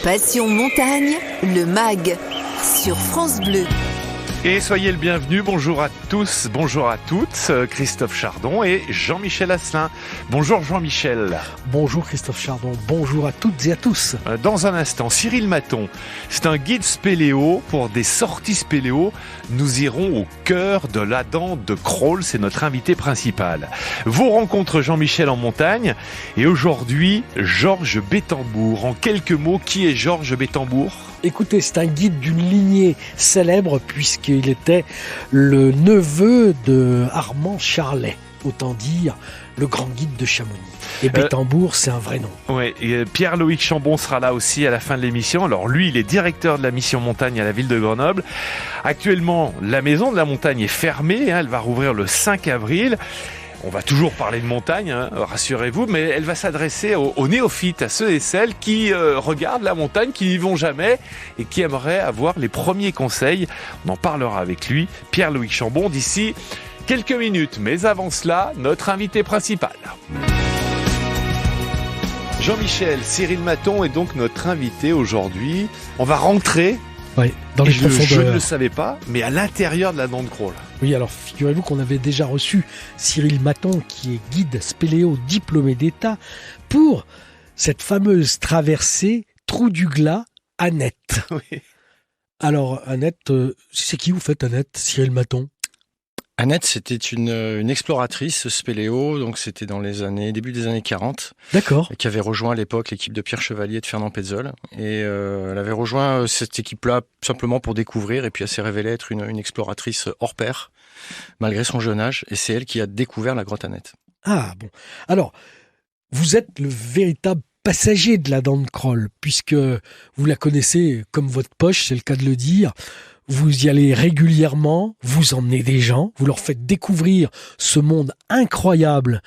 Passion Montagne, le MAG, sur France Bleu. Et soyez le bienvenu, bonjour à tous, bonjour à toutes, Christophe Chardon et Jean-Michel Asselin. Bonjour Jean-Michel. Bonjour Christophe Chardon, bonjour à toutes et à tous. Dans un instant, Cyril Maton, c'est un guide spéléo pour des sorties spéléo. Nous irons au cœur de l'Addan de Crolles, c'est notre invité principal. Vos rencontres Jean-Michel en montagne et aujourd'hui, Georges Bettembourg. En quelques mots, qui est Georges Bettembourg ? Écoutez, c'est un guide d'une lignée célèbre puisqu'il était le neveu de Armand Charlet, autant dire le grand guide de Chamonix. Et Bettembourg, c'est un vrai nom. Oui, Pierre-Loïc Chambon sera là aussi à la fin de l'émission. Alors lui, il est directeur de la mission montagne à la ville de Grenoble. Actuellement, la maison de la montagne est fermée, elle va rouvrir le 5 avril. On va toujours parler de montagne, rassurez-vous, mais elle va s'adresser aux néophytes, à ceux et celles qui regardent la montagne, qui n'y vont jamais et qui aimeraient avoir les premiers conseils. On en parlera avec lui, Pierre-Loïc Chambon, d'ici quelques minutes. Mais avant cela, notre invité principal. Jean-Michel, Cyril Maton est donc notre invité aujourd'hui. On va rentrer. Oui, dans les profondeurs. Je ne le savais pas, mais à l'intérieur de l'Addan de Crolles. Oui, alors figurez-vous qu'on avait déjà reçu Cyril Maton, qui est guide spéléo diplômé d'État, pour cette fameuse traversée Trou du Glas, Annette. Oui. Alors, Annette, c'est qui vous faites, Annette, Cyril Maton ? Annette, c'était une exploratrice spéléo, donc c'était dans début des années 40. D'accord. Qui avait rejoint à l'époque l'équipe de Pierre Chevalier et de Fernand Petzol. Et elle avait rejoint cette équipe-là simplement pour découvrir, et puis elle s'est révélée être une exploratrice hors pair, malgré son jeune âge, et c'est elle qui a découvert la grotte Annette. Ah bon. Alors, vous êtes le véritable passager de l'Addan de Crolles, puisque vous la connaissez comme votre poche, c'est le cas de le dire. Vous y allez régulièrement, vous emmenez des gens, vous leur faites découvrir ce monde incroyable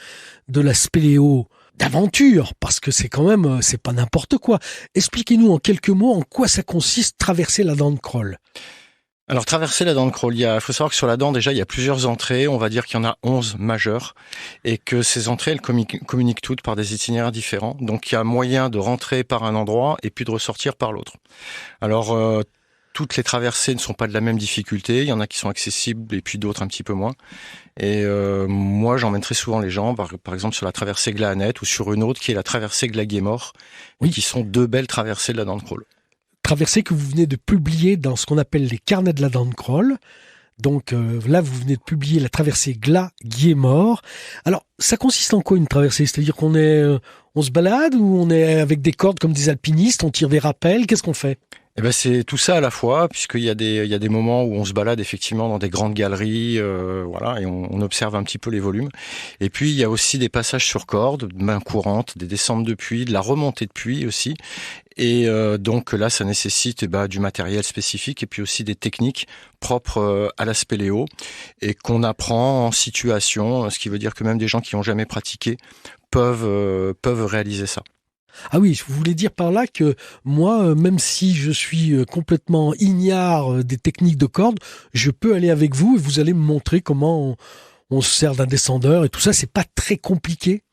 de la spéléo d'aventure, parce que c'est quand même, c'est pas n'importe quoi. Expliquez-nous en quelques mots en quoi ça consiste traverser l'Addan de Crolles. Alors, traverser l'Addan de Crolles, il faut savoir que sur l'Addan, déjà, il y a plusieurs entrées. On va dire qu'il y en a 11 majeures et que ces entrées, elles communiquent toutes par des itinéraires différents. Donc, il y a moyen de rentrer par un endroit et puis de ressortir par l'autre. Alors, toutes les traversées ne sont pas de la même difficulté. Il y en a qui sont accessibles et puis d'autres un petit peu moins. Et moi, j'emmène très souvent les gens, par exemple, sur la traversée Glas-Annette ou sur une autre qui est la traversée Glas-Guémort, oui, qui sont deux belles traversées de l'Addan de Crolles. Traversée que vous venez de publier dans ce qu'on appelle les carnets de l'Addan de Crolles. Donc là, vous venez de publier la traversée Glas-Guémort. Alors, ça consiste en quoi une traversée ? C'est-à-dire qu'on on se balade ou on est avec des cordes comme des alpinistes, on tire des rappels, qu'est-ce qu'on fait ? Eh ben c'est tout ça à la fois, puisqu'il y a des moments où on se balade effectivement dans des grandes galeries, voilà, et on observe un petit peu les volumes. Et puis il y a aussi des passages sur cordes, de main courante, des descentes de puits, de la remontée de puits aussi. Et donc là, ça nécessite du matériel spécifique et puis aussi des techniques propres à la spéléo et qu'on apprend en situation, ce qui veut dire que même des gens qui n'ont jamais pratiqué peuvent réaliser ça. Ah oui, je voulais dire par là que moi, même si je suis complètement ignare des techniques de corde, je peux aller avec vous et vous allez me montrer comment on se sert d'un descendeur et tout ça. C'est pas très compliqué.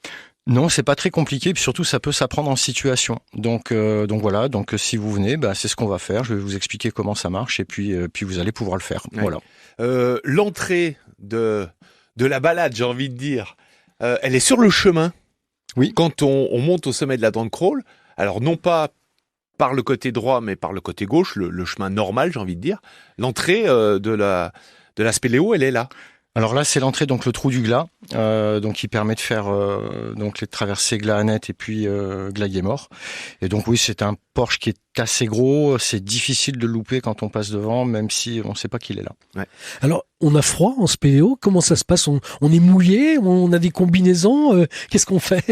Non, c'est pas très compliqué, puis surtout ça peut s'apprendre en situation. Donc voilà, donc si vous venez, c'est ce qu'on va faire. Je vais vous expliquer comment ça marche et puis vous allez pouvoir le faire. Ouais. Voilà. L'entrée de la balade, j'ai envie de dire, elle est sur le chemin. Oui. Quand on monte au sommet de l'Addan de Crolles, alors non pas par le côté droit, mais par le côté gauche, le chemin normal, j'ai envie de dire, l'entrée de la spéléo, elle est là. Alors là, c'est l'entrée, donc le Trou du Glas, donc qui permet de faire donc les traversées Glas-Annette et puis Glas-Guémort. Et donc oui, c'est un porche qui est assez gros, c'est difficile de louper quand on passe devant, même si on ne sait pas qu'il est là. Ouais. Alors, on a froid en spéléo, comment ça se passe ? On est mouillé, on a des combinaisons, qu'est-ce qu'on fait ?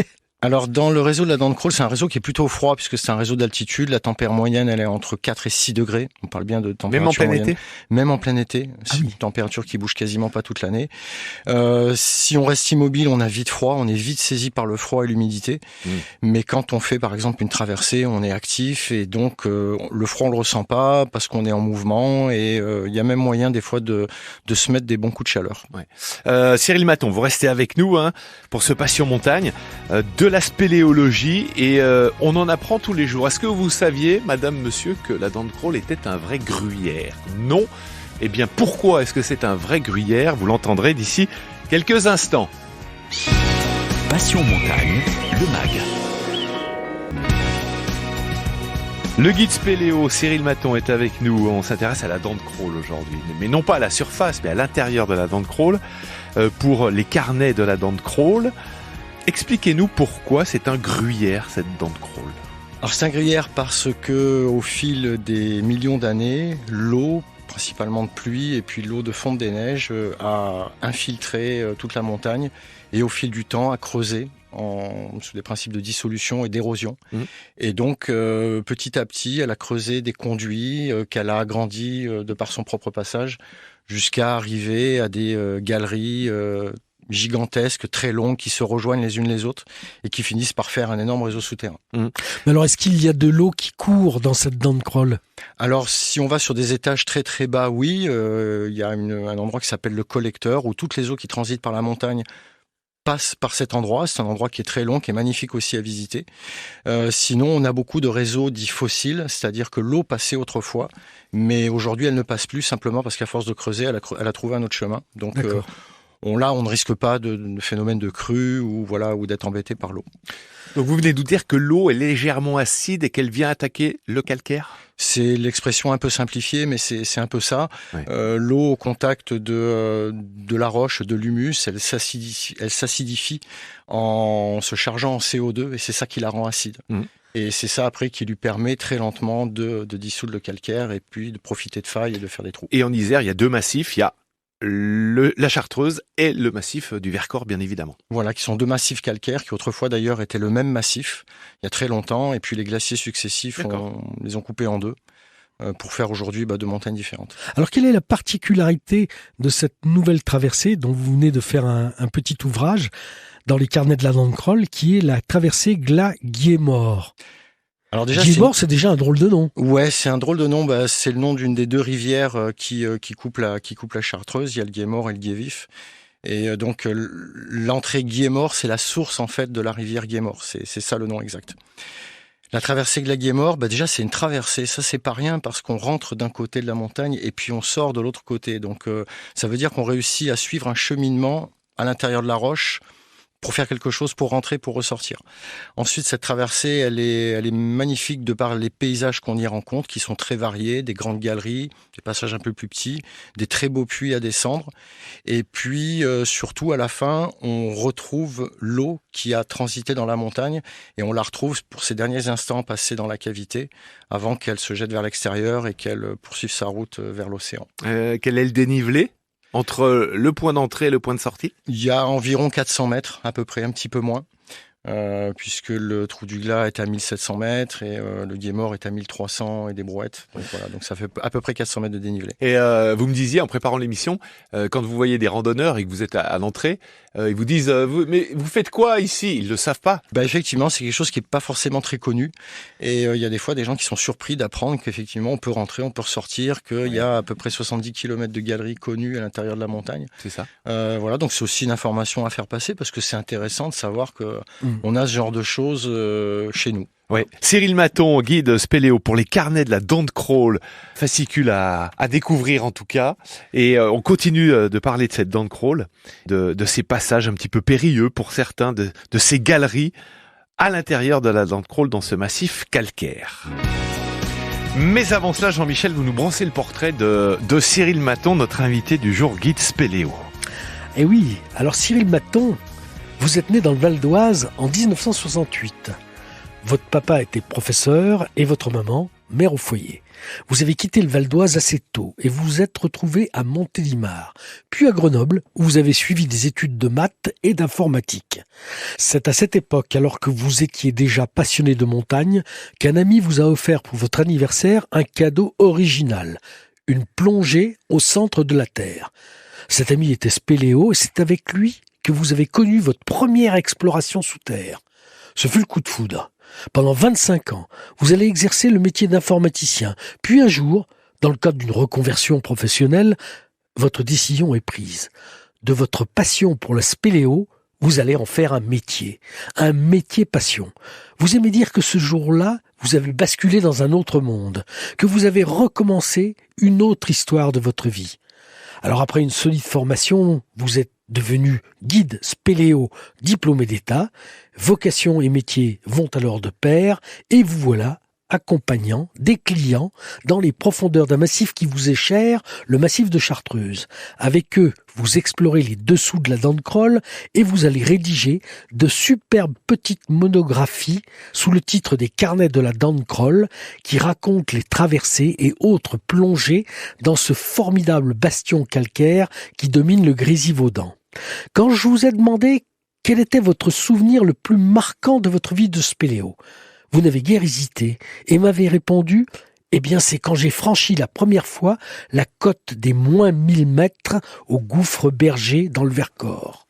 Alors, dans le réseau de l'Addan de Crolles, c'est un réseau qui est plutôt froid, puisque c'est un réseau d'altitude. La température moyenne, elle est entre 4 et 6 degrés. On parle bien de température moyenne. Même en plein été ? Même en plein été. C'est une température qui bouge quasiment pas toute l'année. Si on reste immobile, on a vite froid. On est vite saisi par le froid et l'humidité. Mais quand on fait, par exemple, une traversée, on est actif et donc le froid, on le ressent pas parce qu'on est en mouvement et il y a même moyen, des fois, de se mettre des bons coups de chaleur. Ouais. Cyril Maton, vous restez avec nous pour ce Passion Montagne. de la spéléologie et on en apprend tous les jours. Est-ce que vous saviez, madame, monsieur, que la dent de Crolles était un vrai gruyère? Non. Eh bien, pourquoi est-ce que c'est un vrai gruyère? Vous l'entendrez d'ici quelques instants. Passion Montagne, le MAG. Le guide spéléo Cyril Maton est avec nous. On s'intéresse à la dent de Crolles aujourd'hui, mais non pas à la surface, mais à l'intérieur de la dent de Crolles, pour les carnets de la dent de Crolles. Expliquez-nous pourquoi c'est un gruyère, cette dent de Crolles. Alors c'est un gruyère parce que au fil des millions d'années, l'eau, principalement de pluie et puis l'eau de fonte des neiges, a infiltré toute la montagne et au fil du temps a creusé sous des principes de dissolution et d'érosion. Et donc, petit à petit, elle a creusé des conduits qu'elle a agrandis de par son propre passage jusqu'à arriver à des galeries gigantesques, très longues, qui se rejoignent les unes les autres et qui finissent par faire un énorme réseau souterrain. Mais alors, est-ce qu'il y a de l'eau qui court dans cette dent de Crolles? Alors, si on va sur des étages très très bas, oui, il y a un endroit qui s'appelle le collecteur, où toutes les eaux qui transitent par la montagne passe par cet endroit. C'est un endroit qui est très long, qui est magnifique aussi à visiter. Sinon, on a beaucoup de réseaux dits fossiles, c'est-à-dire que l'eau passait autrefois, mais aujourd'hui, elle ne passe plus simplement parce qu'à force de creuser, elle a trouvé un autre chemin. Donc, on ne risque pas de phénomène de crue ou d'être embêté par l'eau. Donc, vous venez de nous dire que l'eau est légèrement acide et qu'elle vient attaquer le calcaire? C'est l'expression un peu simplifiée, mais c'est un peu ça. Ouais. L'eau au contact de la roche, de l'humus, elle s'acidifie en se chargeant en CO2 et c'est ça qui la rend acide. Et c'est ça après qui lui permet très lentement de dissoudre le calcaire et puis de profiter de failles et de faire des trous. Et en Isère, il y a deux massifs. Il y a la Chartreuse et le massif du Vercors, bien évidemment. Voilà, qui sont deux massifs calcaires qui autrefois d'ailleurs étaient le même massif il y a très longtemps et puis les glaciers successifs les ont coupés en deux pour faire aujourd'hui de montagnes différentes. Alors quelle est la particularité de cette nouvelle traversée dont vous venez de faire un petit ouvrage dans les carnets de la dent de Crolles, qui est la traversée Glas-Guillemort? Alors déjà, Guillemort, c'est déjà un drôle de nom. Ouais, c'est un drôle de nom. C'est le nom d'une des deux rivières qui coupe la Chartreuse. Il y a le Guillemort et le Guévif. Et donc l'entrée Guillemort, c'est la source en fait de la rivière Guillemort. C'est ça le nom exact. La traversée Glas-Guillemort, déjà c'est une traversée. Ça c'est pas rien parce qu'on rentre d'un côté de la montagne et puis on sort de l'autre côté. Donc ça veut dire qu'on réussit à suivre un cheminement à l'intérieur de la roche pour faire quelque chose, pour rentrer, pour ressortir. Ensuite, cette traversée, elle est magnifique de par les paysages qu'on y rencontre, qui sont très variés, des grandes galeries, des passages un peu plus petits, des très beaux puits à descendre. Et puis, surtout, à la fin, on retrouve l'eau qui a transité dans la montagne et on la retrouve pour ces derniers instants passés dans la cavité avant qu'elle se jette vers l'extérieur et qu'elle poursuive sa route vers l'océan. Quel est le dénivelé entre le point d'entrée et le point de sortie? Il y a environ 400 mètres, à peu près, un petit peu moins, puisque le trou du Glas est à 1700 mètres et le Guillemort est à 1300 et des brouettes. Donc voilà, donc ça fait à peu près 400 mètres de dénivelé. Et vous me disiez, en préparant l'émission, quand vous voyez des randonneurs et que vous êtes à l'entrée, ils vous disent mais vous faites quoi ici? Ils le savent pas. Effectivement, c'est quelque chose qui est pas forcément très connu. Et il y a des fois des gens qui sont surpris d'apprendre qu'effectivement on peut rentrer, on peut ressortir, qu'il y a à peu près 70 km de galeries connues à l'intérieur de la montagne. C'est ça. Voilà, donc c'est aussi une information à faire passer parce que c'est intéressant de savoir que on a ce genre de choses chez nous. Ouais. Cyril Maton, guide spéléo pour les carnets de la dent de Crolles, fascicule à découvrir en tout cas. Et on continue de parler de cette dent de Crolles, de ces passages un petit peu périlleux pour certains, de ces galeries à l'intérieur de la dent de Crolles dans ce massif calcaire. Mais avant cela, Jean-Michel, vous nous brossez le portrait de Cyril Maton, notre invité du jour, guide spéléo. Eh oui, alors Cyril Maton, vous êtes né dans le Val d'Oise en 1968. Votre papa était professeur et votre maman, mère au foyer. Vous avez quitté le Val d'Oise assez tôt et vous vous êtes retrouvé à Montélimar, puis à Grenoble où vous avez suivi des études de maths et d'informatique. C'est à cette époque, alors que vous étiez déjà passionné de montagne, qu'un ami vous a offert pour votre anniversaire un cadeau original, une plongée au centre de la Terre. Cet ami était spéléo et c'est avec lui que vous avez connu votre première exploration sous terre. Ce fut le coup de foudre. Pendant 25 ans, vous allez exercer le métier d'informaticien. Puis un jour, dans le cadre d'une reconversion professionnelle, votre décision est prise. De votre passion pour la spéléo, vous allez en faire un métier passion. Vous aimez dire que ce jour-là, vous avez basculé dans un autre monde, que vous avez recommencé une autre histoire de votre vie. Alors après une solide formation, vous êtes devenu guide spéléo diplômé d'État, vocation et métier vont alors de pair, et vous voilà accompagnant des clients dans les profondeurs d'un massif qui vous est cher, le massif de Chartreuse. Avec eux, vous explorez les dessous de la dent de Crolles et vous allez rédiger de superbes petites monographies sous le titre des carnets de la dent de Crolles qui racontent les traversées et autres plongées dans ce formidable bastion calcaire qui domine le Grésivaudan. Quand je vous ai demandé quel était votre souvenir le plus marquant de votre vie de spéléo, vous n'avez guère hésité et m'avez répondu « Eh bien, c'est quand j'ai franchi la première fois la côte des moins 1000 mètres au gouffre Berger dans le Vercors. »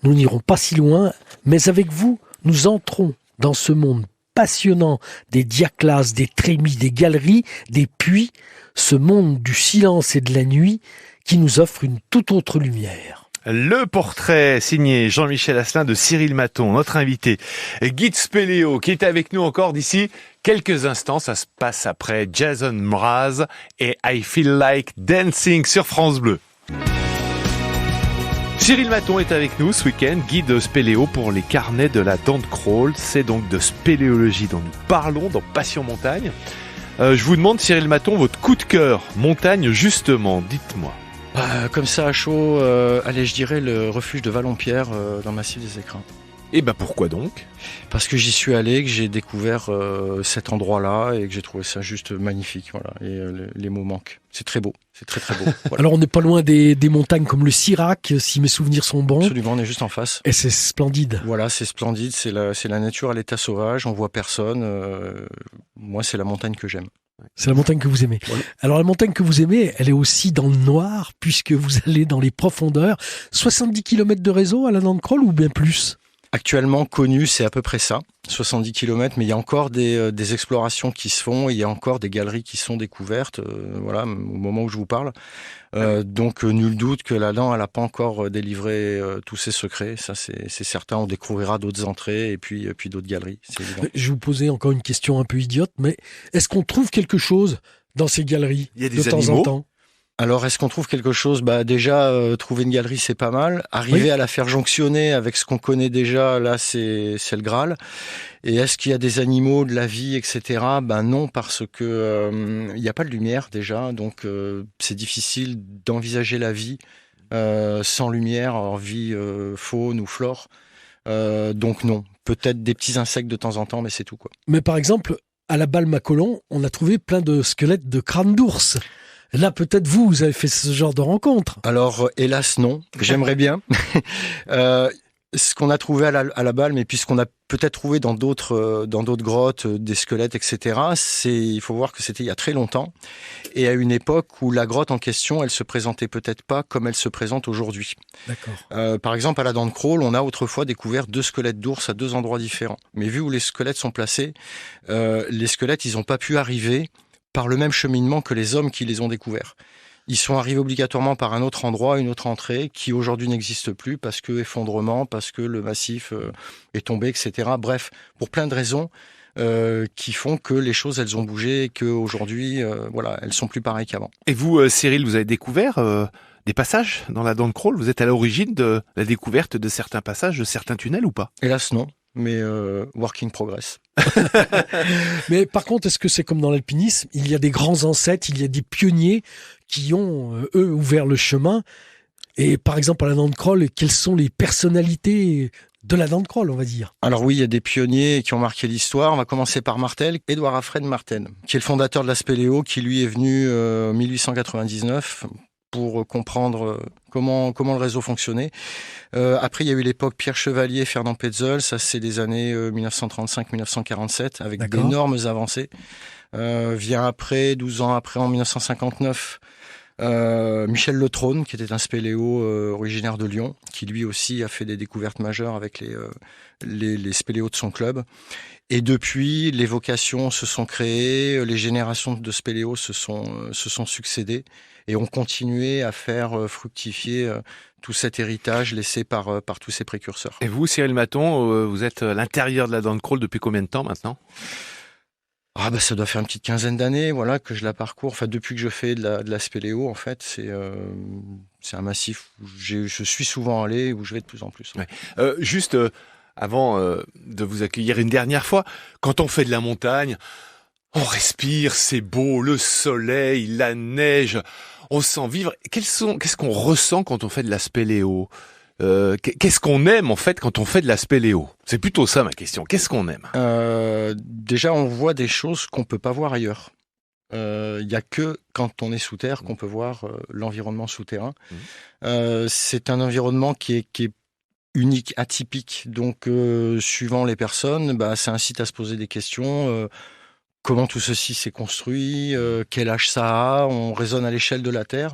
Nous n'irons pas si loin, mais avec vous, nous entrons dans ce monde passionnant des diaclases, des trémies, des galeries, des puits, ce monde du silence et de la nuit qui nous offre une toute autre lumière. Le portrait signé Jean-Michel Asselin de Cyril Maton, notre invité, guide spéléo, qui est avec nous encore d'ici quelques instants. Ça se passe après Jason Mraz et I Feel Like Dancing sur France Bleu. Cyril Maton est avec nous ce week-end, guide spéléo pour les carnets de la dent de Crolles. C'est donc de spéléologie dont nous parlons dans Passion Montagne. Je vous demande, Cyril Maton, votre coup de cœur montagne justement, dites-moi. Comme ça à chaud, allez, je dirais le refuge de Vallon-Pierre dans le massif des Écrins. Et pourquoi donc ? Parce que j'y suis allé, que j'ai découvert cet endroit-là et que j'ai trouvé ça juste magnifique. Voilà. Et les mots manquent. C'est très beau, c'est très très beau. Voilà. Alors on n'est pas loin des montagnes comme le Sirac, si mes souvenirs sont bons. Absolument, on est juste en face. Et c'est splendide. Voilà, c'est splendide, c'est la nature à l'état sauvage, on voit personne. Moi, c'est la montagne que j'aime. C'est la montagne que vous aimez. Voilà. Alors la montagne que vous aimez, elle est aussi dans le noir, puisque vous allez dans les profondeurs. 70 km de réseau à la dent de Crolles ou bien plus ? Actuellement connu, c'est à peu près ça, 70 km, mais il y a encore des explorations qui se font, et il y a encore des galeries qui sont découvertes, voilà, au moment où je vous parle. Donc nul doute que la dent, elle n'a pas encore délivré tous ses secrets, ça c'est certain. On découvrira d'autres entrées et puis d'autres galeries, c'est évident. Je vais vous poser encore une question un peu idiote, mais est-ce qu'on trouve quelque chose dans ces galeries Il y a des de temps animaux en temps ? Alors, est-ce qu'on trouve quelque chose ? Déjà, trouver une galerie, c'est pas mal. Arriver à la faire jonctionner avec ce qu'on connaît déjà, là, c'est le Graal. Et est-ce qu'il y a des animaux, de la vie, etc. Non, parce que il n'y a pas de lumière déjà, donc c'est difficile d'envisager la vie sans lumière, en vie faune ou flore. Donc non, peut-être des petits insectes de temps en temps, mais c'est tout, quoi. Mais par exemple, à la Balme-Macolon, on a trouvé plein de squelettes de crânes d'ours. Là, peut-être vous avez fait ce genre de rencontre. Alors, hélas, non. J'aimerais bien. Ce qu'on a trouvé à la Balme, et puis ce qu'on a peut-être trouvé dans d'autres grottes, des squelettes, etc., il faut voir que c'était il y a très longtemps, et à une époque où la grotte en question, elle se présentait peut-être pas comme elle se présente aujourd'hui. D'accord. Par exemple, à la dent de Crolles, on a autrefois découvert 2 squelettes d'ours à 2 endroits différents. Mais vu où les squelettes sont placés, les squelettes, ils n'ont pas pu arriver par le même cheminement que les hommes qui les ont découverts. Ils sont arrivés obligatoirement par un autre endroit, une autre entrée, qui aujourd'hui n'existe plus parce que effondrement, parce que le massif est tombé, etc. Bref, pour plein de raisons qui font que les choses, elles ont bougé et qu'aujourd'hui, voilà, elles sont plus pareilles qu'avant. Et vous, Cyril, vous avez découvert des passages dans la dent de Crolles ? Vous êtes à l'origine de la découverte de certains passages, de certains tunnels ou pas ? Hélas, non. Mais work in progress. Mais par contre, est-ce que c'est comme dans l'alpinisme ? Il y a des grands ancêtres, il y a des pionniers qui ont, eux, ouvert le chemin. Et par exemple, à la dent de Crolles, quelles sont les personnalités de la dent de Crolles, on va dire ? Alors oui, il y a des pionniers qui ont marqué l'histoire. On va commencer par Martel, Édouard Alfred Martel, qui est le fondateur de la spéléo, qui lui est venu en 1899 pour comprendre comment le réseau fonctionnait. Après, il y a eu l'époque Pierre Chevalier, Fernand Petzold, ça c'est des années 1935-1947, avec d'énormes avancées. Vient après, 12 ans après, en 1959, Michel Le Trône, qui était un spéléo originaire de Lyon, qui lui aussi a fait des découvertes majeures avec les spéléos de son club. Et depuis, les vocations se sont créées, les générations de spéléos se sont succédées et ont continué à faire fructifier tout cet héritage laissé par tous ces précurseurs. Et vous, Cyril Maton, vous êtes à l'intérieur de la dent de crawl depuis combien de temps maintenant ? Ah bah ça doit faire une petite quinzaine d'années, voilà, que je la parcours. Enfin, depuis que je fais de la spéléo, en fait, c'est un massif où je suis souvent allé, où je vais de plus en plus. Ouais. Juste avant de vous accueillir une dernière fois, quand on fait de la montagne, on respire, c'est beau, le soleil, la neige, on se sent vivre. Qu'est-ce qu'on ressent quand on fait de la spéléo ? Qu'est-ce qu'on aime en fait quand on fait de la spéléo ? C'est plutôt ça ma question. Qu'est-ce qu'on aime ? Déjà, on voit des choses qu'on peut pas voir ailleurs. Il y a que quand on est sous terre qu'on peut voir l'environnement souterrain. C'est un environnement qui est unique, atypique. Donc, suivant les personnes, ça incite à se poser des questions. Comment tout ceci s'est construit ? Quel âge ça a ? On raisonne à l'échelle de la Terre.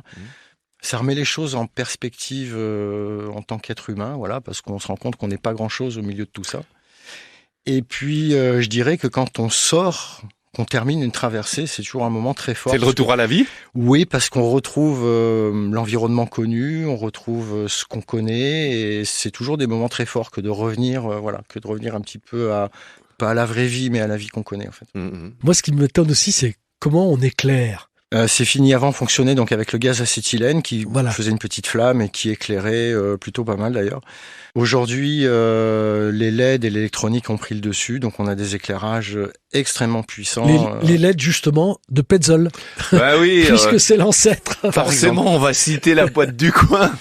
Ça remet les choses en perspective en tant qu'être humain, voilà, parce qu'on se rend compte qu'on n'est pas grand-chose au milieu de tout ça. Et puis, je dirais que quand on sort, qu'on termine une traversée, c'est toujours un moment très fort. C'est le retour à la vie ? Oui, parce qu'on retrouve l'environnement connu, on retrouve ce qu'on connaît, et c'est toujours des moments très forts que de revenir, un petit peu pas à la vraie vie, mais à la vie qu'on connaît, en fait. Moi, ce qui m'étonne aussi, c'est comment on éclaire. C'est fini avant fonctionnait donc avec le gaz acétylène qui faisait une petite flamme et qui éclairait plutôt pas mal d'ailleurs. Aujourd'hui, les LED et l'électronique ont pris le dessus, donc on a des éclairages extrêmement puissants. Les LED justement de Petzl. Bah oui, puisque c'est l'ancêtre. Forcément, on va citer la boîte du coin,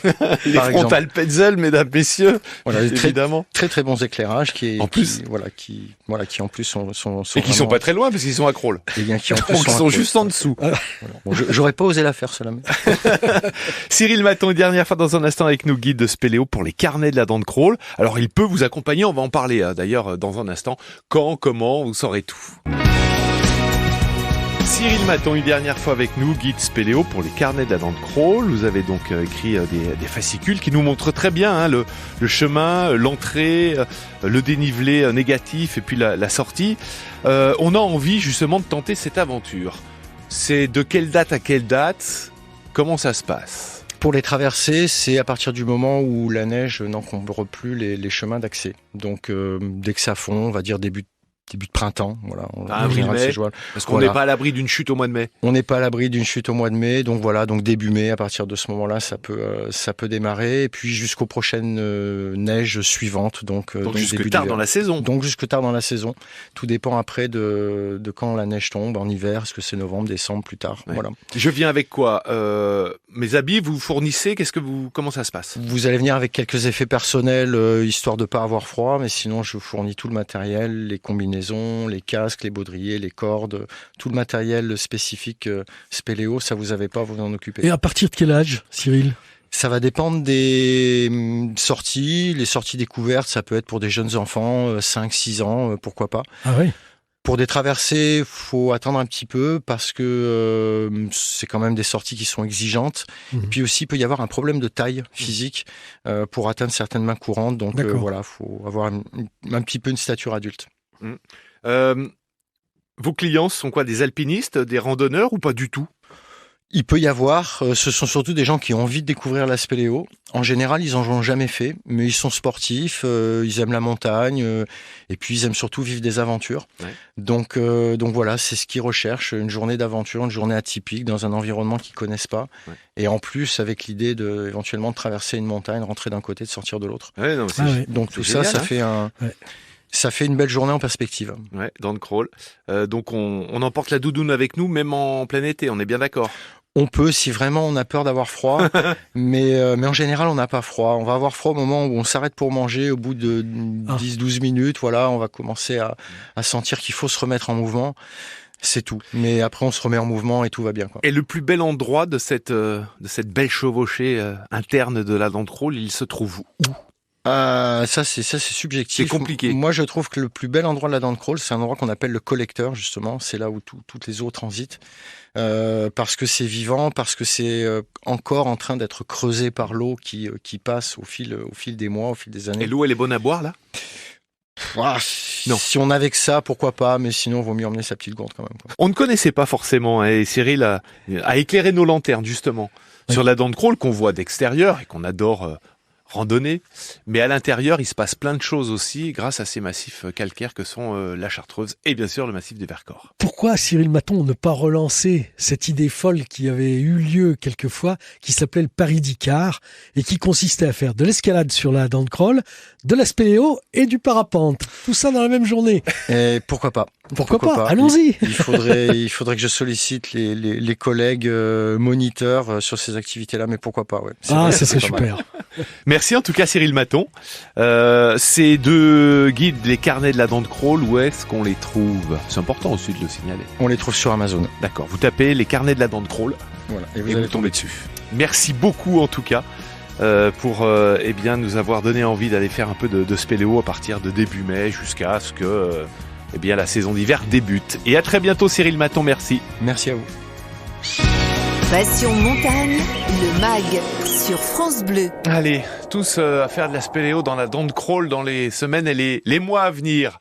les frontales Petzl, mesdames, messieurs. Voilà, évidemment. Très très bons éclairages qui en plus sont et qui sont pas très loin parce qu'ils sont à crawl. Et bien qui en plus donc ils sont juste en dessous. Voilà. Bon, j'aurais pas osé la faire cela. Cyril Maton, une dernière fois dans un instant avec nous, guide de spéléo pour les carnets de la dent de crawl. Alors il peut vous accompagner, on va en parler d'ailleurs dans un instant. Quand, comment, vous saurez tout. Cyril Maton, une dernière fois avec nous, guide spéléo pour les carnets de la dent de crawl. Vous avez donc écrit des fascicules qui nous montrent très bien le chemin, l'entrée, le dénivelé négatif et puis la sortie. On a envie justement de tenter cette aventure. C'est de quelle date à quelle date ? Comment ça se passe ? Pour les traversées, c'est à partir du moment où la neige n'encombre plus les chemins d'accès. Donc dès que ça fond, on va dire début de printemps, voilà. Avril-mai, parce qu'on n'est pas à l'abri d'une chute au mois de mai. On n'est pas à l'abri d'une chute au mois de mai, donc voilà, donc début mai, à partir de ce moment-là, ça peut démarrer, et puis jusqu'aux prochaines neiges suivantes, donc jusque tard dans la saison. Donc jusque tard dans la saison. Tout dépend après de quand la neige tombe en hiver, est-ce que c'est novembre, décembre, plus tard, voilà. Je viens avec quoi ? Mes habits, vous fournissez, comment ça se passe ? Vous allez venir avec quelques effets personnels, histoire de pas avoir froid, mais sinon je vous fournis tout le matériel, les combinaisons, les casques, les baudriers, les cordes, tout le matériel spécifique spéléo, ça vous avez pas à vous en occuper. Et à partir de quel âge, Cyril ? Ça va dépendre des sorties. Les sorties découvertes, ça peut être pour des jeunes enfants, 5-6 ans, pourquoi pas. Ah oui. Pour des traversées, faut attendre un petit peu parce que c'est quand même des sorties qui sont exigeantes. Et puis aussi, il peut y avoir un problème de taille physique pour atteindre certaines mains courantes. Donc voilà, faut avoir un petit peu une stature adulte. Vos clients sont quoi, des alpinistes, des randonneurs ou pas du tout ? Il peut y avoir, ce sont surtout des gens qui ont envie de découvrir la spéléo. En général, ils en ont jamais fait, mais ils sont sportifs, ils aiment la montagne, et puis ils aiment surtout vivre des aventures. Ouais. Donc voilà, c'est ce qu'ils recherchent, une journée d'aventure, une journée atypique dans un environnement qu'ils connaissent pas. Ouais. Et en plus, avec l'idée éventuellement de traverser une montagne, rentrer d'un côté, de sortir de l'autre. Ouais, non, donc tout génial, ça fait ça fait une belle journée en perspective. Ouais, dans le crawl. Donc on emporte la doudoune avec nous, même en plein été, on est bien d'accord ? On peut, si vraiment on a peur d'avoir froid, mais en général, on n'a pas froid. On va avoir froid au moment où on s'arrête pour manger, au bout de 10-12 minutes, voilà, on va commencer à sentir qu'il faut se remettre en mouvement. C'est tout. Mais après, on se remet en mouvement et tout va bien, quoi. Et le plus bel endroit de cette belle chevauchée interne de la dent de crawl, il se trouve où ? Ça c'est subjectif. C'est compliqué. Moi, je trouve que le plus bel endroit de la dent de crawl, c'est un endroit qu'on appelle le collecteur, justement. C'est là où toutes les eaux transitent. Parce que c'est vivant, parce que c'est encore en train d'être creusé par l'eau qui passe au fil des mois, au fil des années. Et l'eau, elle est bonne à boire, là ? Non. Si on avait que ça, pourquoi pas, mais sinon, vaut mieux emmener sa petite gourde quand même, quoi. On ne connaissait pas forcément, hein, et Cyril a éclairé nos lanternes justement sur la dent de crawl qu'on voit d'extérieur et qu'on adore randonner. Mais à l'intérieur, il se passe plein de choses aussi grâce à ces massifs calcaires que sont la Chartreuse et bien sûr le massif du Vercors. Pourquoi, Cyril Maton, ne pas relancer cette idée folle qui avait eu lieu quelquefois, qui s'appelait le Paris-Dakar et qui consistait à faire de l'escalade sur la dent de crawl, de la spéléo et du parapente. Tout ça dans la même journée. Et pourquoi pas? Pourquoi pas? Allons-y. Il faudrait que je sollicite les collègues moniteurs sur ces activités-là, mais pourquoi pas, ouais. Ça serait pas mal. super. Merci en tout cas Cyril Maton. Ces deux guides, les carnets de la dent de crawl, où est-ce qu'on les trouve? C'est important aussi de le signaler. On les trouve sur Amazon. D'accord, vous tapez les carnets de la dent de crawl Voilà. et vous tombez dessus. Merci beaucoup en tout cas pour nous avoir donné envie d'aller faire un peu de spéléo à partir de début mai jusqu'à ce que la saison d'hiver débute. Et à très bientôt Cyril Maton, merci. Merci à vous. Passion montagne, le MAG sur France Bleu. Allez, tous à faire de la spéléo dans la dent de crawl dans les semaines et les mois à venir.